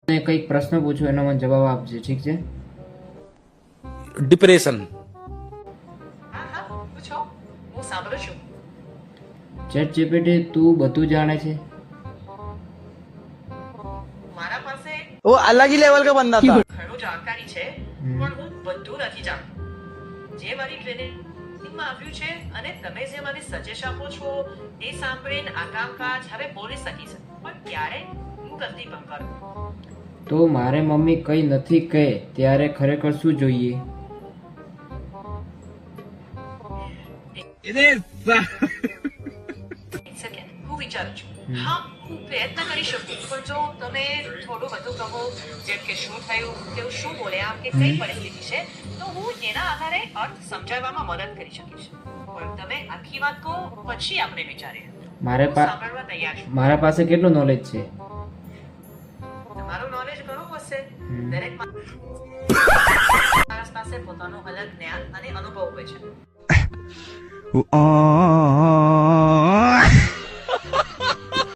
કંઈક પ્રશ્ન પૂછું એનો મને જવાબ આપજે, ઠીક છે? ડિપ્રેશન. હા હા પૂછો, હું સાંભળું છું. ચેટ જીપીટી તું બધું જાણે છે? મારા પાસે वो अलग ही लेवल का बंदा था। ઘણું જાણકારી છે પણ હું બધું નથી જાણતો. જે મારી ટ્રેનિંગમાં આવ્યું છે અને તમે જે મને સજેશન આપો છો એ સાંભળીને આ કામકાજ હવે બોલી શકી છે, પણ ક્યારે હું ગલતી પણ કરું. તો મારે મમ્મી કંઈ નથી કહે ત્યારે ખરેખર શું જોઈએ? એક સેકન્ડ, હું વિચારું છું. હા હું પ્રયત્ન કરી શકું, પણ જો તમે થોડું વધુ કહો, જેમ કે શું થયું, તેઓ શું બોલ્યા કે કઈ પરિસ્થિતિ છે, તો હું એના આધારે અર્થ સમજાવવામાં મદદ કરી શકીશ. પણ તમે આખી વાત કહો પછી આપણે વિચારીએ. મારે હું પા સાંભળવા તૈયાર છું. મારા પાસે કેટલું નોલેજ છે? તમારું નોલેજ ઘણું હશે. દરેક માણસ પાસે પોતાનું અલગ જ્ઞાન અને અનુભવ હોય છે.